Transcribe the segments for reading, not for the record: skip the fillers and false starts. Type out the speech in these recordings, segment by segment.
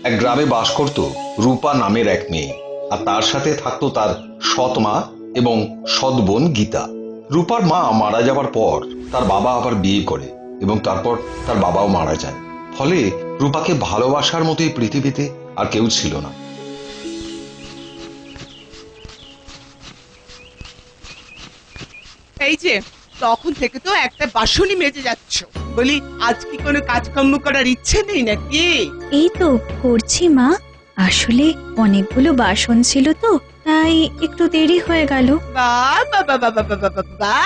এক গ্রামে বাস করত রূপা নামের এক মেয়ে, আর তার সাথে থাকতো তার সৎ মা এবং সৎ বোন গীতা। রূপার মা মারা যাবার পর তার বাবা আবার বিয়ে করে এবং তারপর তার বাবাও মারা যায়। ফলে রূপাকে ভালোবাসার মতোই পৃথিবীতে আর কেউ ছিল না। এই যে তখন থেকে তো একটা বাসনই মেজে যাচ্ছ, বলি আজ কি কোনো কাজকর্ম করার ইচ্ছে নেই নাকি? এই তো করছি মা, আসলে অনেকগুলো বাসন ছিল তো তাই একটু দেরি হয়ে গেল। বাবা বাবা বাবা বাবা বাবা,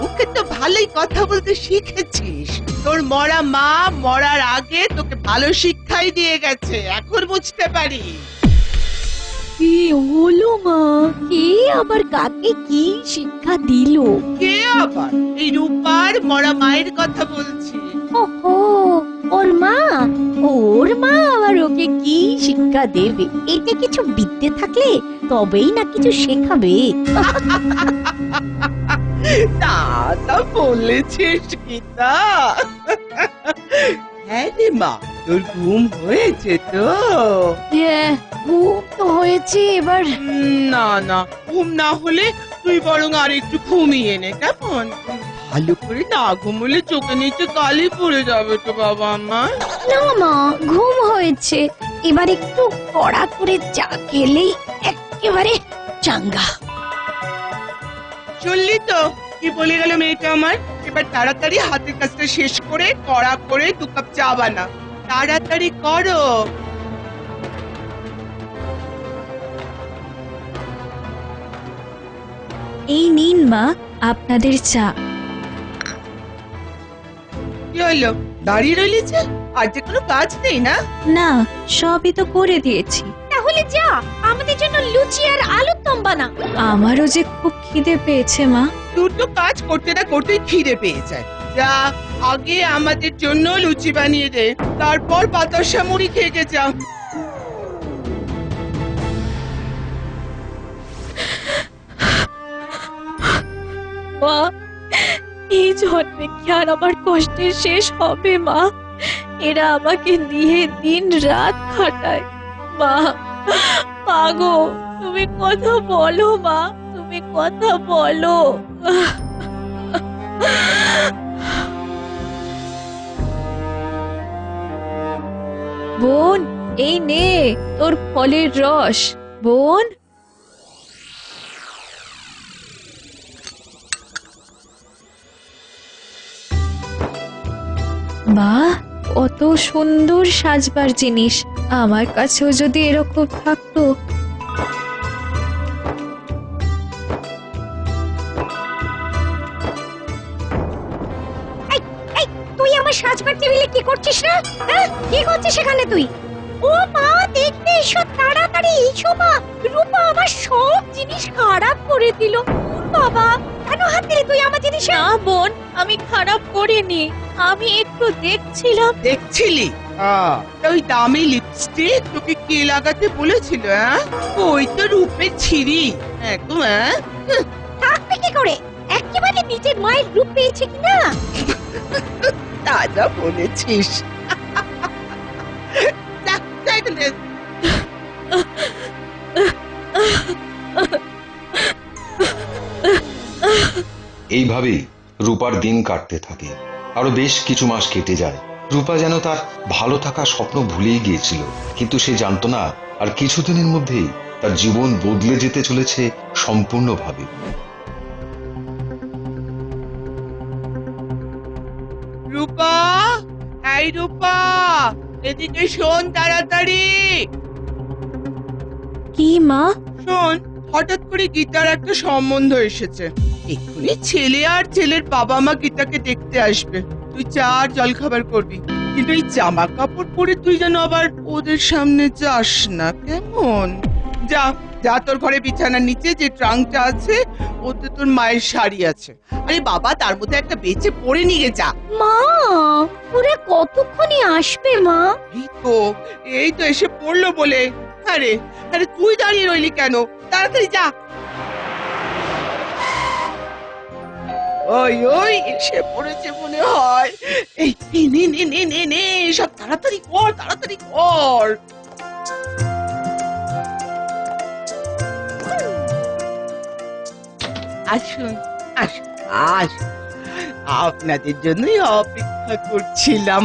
ওকে তো ভালোই কথা বলতে শিখেছিস। তোর মরা মা মরার আগে তোকে ভালো শিক্ষাই দিয়ে গেছে, এখন বুঝতে পারি। কি হলো মা? কে আবার কাকে কি শিক্ষা দিল? কে আবার? এই রূপার মরা মায়ের কথা বলছি। ওহো, ওর মা। ওর মা আবার ওকে কি শিক্ষা দেবে? এতে কিছু বিদ্যে থাকলে তবেই না কিছু শেখাবে। তা তা বলেছিস গীতা। হ্যাঁ রে মা, তোর ঘুম হয়েছে তো? হ্যাঁ, ঘুম তো হয়েছে। এবার না না, ঘুম না হলে তুই বরং আর একটু ঘুমিয়ে নে, কেমন? ভালো করে না ঘুমলে চোখে নিচে কালি পড়ে যাবে তো বাবা আমার। না মা, ঘুম হয়েছে। এবার একটু কড়া করে চা খেলেই একেবারে চাঙ্গা। শুনলি তো কি বলে গেল মেয়েটা আমার? এবার তাড়াতাড়ি হাতের কাজটা শেষ করে কড়া করে 2 কাপ চা বানা, তাড়াতাড়ি করো। এই নিন মা আপনাদের চা। কি হলো, দাঁড়িয়ে রইলি যে? আর যে কোনো কাজ নেই না? না, সবই তো করে দিয়েছি। তাহলে যা, আমাদের জন্য লুচি আর আলুর দম বানা। আমারও যে খুব খিদে পেয়েছে মা। দুটো কাজ করতে না করতেই খিদে পেয়ে যায়। যা, আগে আমাদের জন্য লুচি বানিয়ে দে, তারপর বাতাসা মুড়ি খেয়ে যা। মা, এই জন্মে কি আর আমার কষ্টের শেষ হবে মা? এরা আমাকে নিয়ে দিন রাত খাটায়। মা, মাগো তুমি কথা বলো মা, তুমি কথা বলো। বোন, এই নে তোর ফলের রস। বোন, মা, কত সুন্দর সাজবার জিনিস, আমার কাছেও যদি এরকম থাকতো। তুই আমার সাজবার টেবিলে কি করছিস না? হ্যাঁ, কি করছিস সেখানে তুই? ও মা, দেখতে এসো, তাড়াতাড়ি এসো মা। রূপা আমার সব জিনিস খারাপ করে দিল। বাবা, কেন হাত দিলি তুই আমার জিনিস? না বোন, আমি খারাপ করিনি, আমি একটু দেখছিলাম। দেখছিলি? ওই দামি লিপস্টিক তোকে কে লাগাতে বলেছিল? ওই তো রূপের ছিরি একদম। থাকবে কি করে? একেবারে নিজের মায়ের রূপ পেয়েছে কিনা? তাজা বলেছিস। এইভাবেই রূপার দিন কাটতে থাকে। আরো বেশ কিছু মাস কেটে যায়। রূপা যেন তার ভালো থাকা স্বপ্ন ভুলেই গিয়েছিল, কিন্তু সে জানতো না আর কিছুদিনের মধ্যেই তার জীবন বদলে যেতে চলেছে সম্পূর্ণভাবে। রূপা, এই রূপা, এদিকে শোন তাড়াতাড়ি। কি মা? শোন, হঠাৎ করে গীতার একটা সম্বন্ধ এসেছে। এক্ষুনি ছেলে আর ছেলের বাবা মা গীতাকে দেখতে আসবে। তুই চা আর জলখাবার করবি, কিন্তু এই জামা কাপড় পরে তুই যেন আবার ওদের সামনে যাস না, কেমন? যা যা, তোর ঘরে বিছানার নিচে যে ট্রাঙ্কটা আছে ওতে তোর মায়ের শাড়ি আছে। আরে বাবা, তার মধ্যে একটা বেঁচে পরে নিয়ে যা। মা, ওরা কতক্ষণে আসবে মা? এই তো এসে পড়লো বলে। আরে আরে, তুই দাঁড়িয়ে রইলি কেন? তাড়াতাড়ি যা। ওই ওই এসে পড়েছে মনে হয়। এই এই, নে নে নে নে নে সব তাড়াতাড়ি কর, তাড়াতাড়ি কর। আসুন আসুন আসুন, আপনাদের জন্যই অপেক্ষা করছিলাম।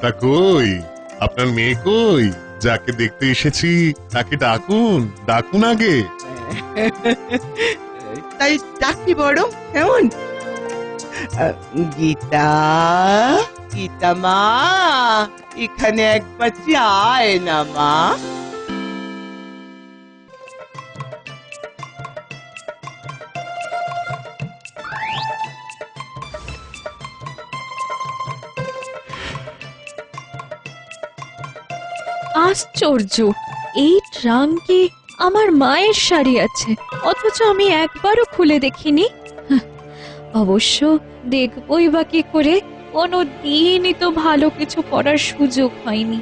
তা কই আপনার মেয়ে কই? যাকে দেখতে এসেছি তাকে ডাকুন, ডাকুন আগে। তাই ডাকি বড় কেমন? গীতা, গীতা মা, এখানে একবার আয় না মা। আশ্চর্য, এই ট্রাঙ্কে আমার মায়ের শাড়ি আছে, অথচ আমি একবারও খুলে দেখিনি। হাহ, অবশ্য দেখবই বা কি করে, কোনো দিনই তো ভালো কিছু পরার সুযোগ হয়নি।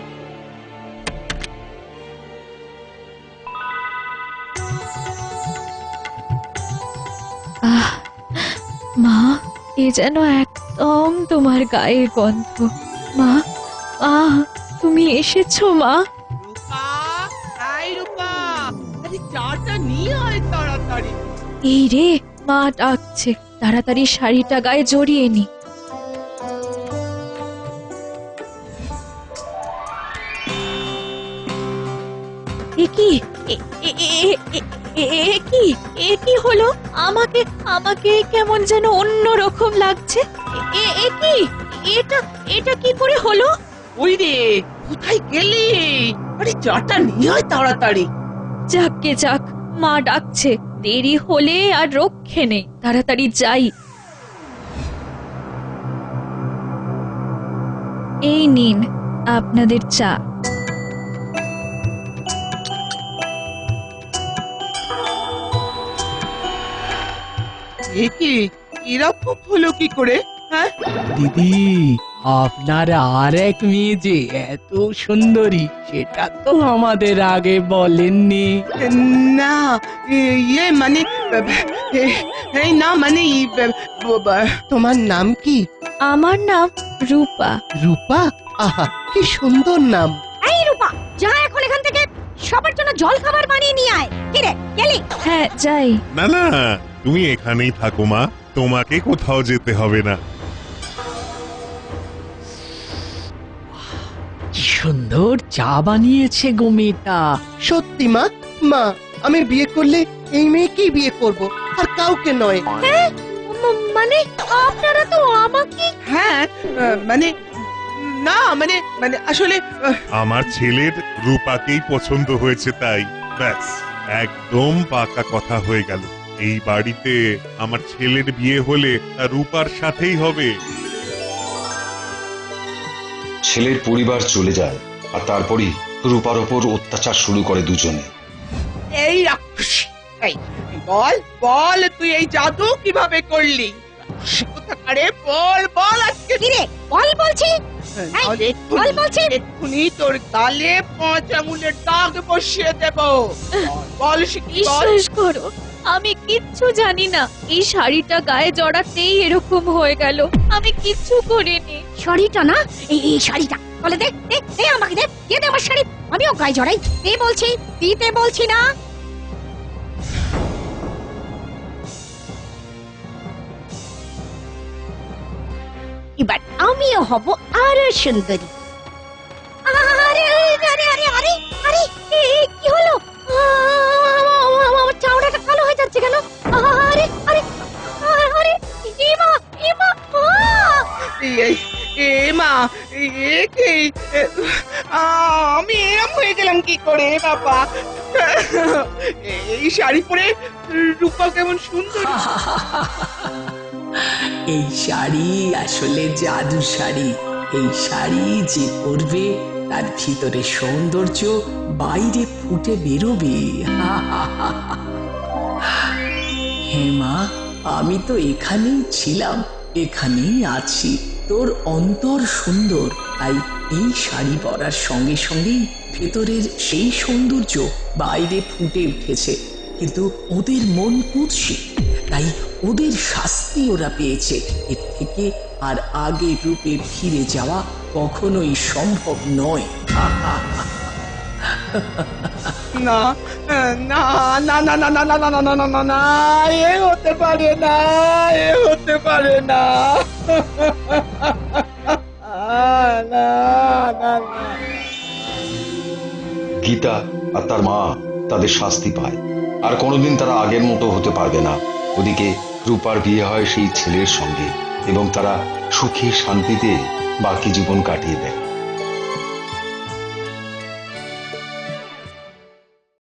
আহ, মা, এ যেন একদম তোমার গায়ের গন্ধ। মা, তুমি এসেছো মা? রূপা, এই রূপা, আরে চাটা নিয়ে আয় তাড়াতাড়ি। এই রে, মা ডাকছে, তাড়াতাড়ি শাড়িটা গায়ে জড়িয়ে নি। এ কি, এ কি হলো? আমাকে আমাকে কেমন যেন অন্যরকম লাগছে। এ কি, এটা কি করে হলো? ওই রে, কোথায় গেলি? আরে চাটা নিয়ে আয় তাড়াতাড়ি। যাকগে যাক, মা ডাকছে, দেরি হলে আর রক্ষে নেই, তাড়াতাড়ি যাই। এই নিন আপনাদের চা। এ কি, এরকম হলো কি করে? হ্যাঁ, দিদি, আপনার আর এক মেয়ে যে এত সুন্দরী সেটা তো আমাদের আগে বলেননি। না, ইয়ে মানে, এই না মানে, তোমার নাম কি? আমার নাম রূপা। রূপা? আহা, কি সুন্দর নাম। এই রূপা, যা এখন এখান থেকে, সবার জন্য জল খাবার বানিয়ে নিয়ে আয়। কি রে, গেলি? হ্যাঁ যাই। না না, তুমি এখানেই থাকো মা, তোমাকে কোথাও যেতে হবে না। কি সুন্দর চা বানিয়েছে গো মেয়েটা। সত্যি মা, মা আমি বিয়ে করলে এই মেয়েকেই বিয়ে করব, আর কাউকে নয়। মানে আপনারা তো আমাকে। হ্যাঁ, মানে না মানে মানে আসলে আমার ছেলের রূপাকেই পছন্দ হয়েছে, তাই ব্যাস একদম পাকা কথা হয়ে গেল। এই বাড়িতে আমার ছেলের বিয়ে হলে তা রূপার সাথেই হবে। ছেলের পরিবার চলে যায়, আর তারপরই রূপার ওপর অত্যাচার শুরু করে দুজনে। এই রাক্ষসী, এই বল বল, তুই এই জাদু কিভাবে করলি? রাক্ষসী কোথাকারে, বল বল আজকে। কি রে, বল বলছি। নাহলে বল বলছি। এক্ষুনি তোর গালে 5 আঙুলের দাগ বসিয়ে দেব। বল শিখি, বল। বিশ্বাস করো, আমি কিচ্ছু জানি না। এই শাড়িটা গায়ে জড়াতেই এরকম হয়ে গেল, আমি কিচ্ছু করিনি। শাড়িটা না, এই শাড়িটা বলে দে, দে আমাকে, দে দে আমার শাড়ি, আমিও গায়ে জড়াই। দে বলছি, দিতে বলছি না। এবার আমিও হব আরো সুন্দরী। আরে আরে আরে আরে আরে, কি হলো? আমার চাউড়াটা কালো হয়ে যাচ্ছে কেন? আরে আরে আরে, ইমা ইমা, এই মা, এ কি? আমি এরম হয়ে গেলাম কি করে বাবা? এই শাড়ি পরে রূপা কেমন সুন্দর। এই শাড়ি আসলে জাদু শাড়ি। এই শাড়ি যে পরবে তার ভিতরে সৌন্দর্য বাইরে ফুটে বেরোবে। হ্যাঁ মা, আমি তো এখানেই ছিলাম, এখানেই আছি। তোর অন্তর সুন্দর, তাই এই শাড়ি পরার সঙ্গে সঙ্গেই ভেতরের সেই সৌন্দর্য বাইরে ফুটে উঠেছে। কিন্তু ওদের মন কুৎসিত, তাই ওদের শাস্তি ওরা পেয়েছে। এর থেকে আর আগের রূপে ফিরে যাওয়া কখনোই সম্ভব নয়। না না না না না না না না না না না না না, এ হতে পারে না, এ হতে পারে না। না না না। গীতা আর তার মা তাদের শাস্তি পায়, আর কোনোদিন তারা আগের মতো হতে পারবে না। ওদিকে রূপার বিয়ে হয় সেই ছেলের সঙ্গে এবং তারা সুখী শান্তিতে বাকি জীবন কাটিয়ে দেয়।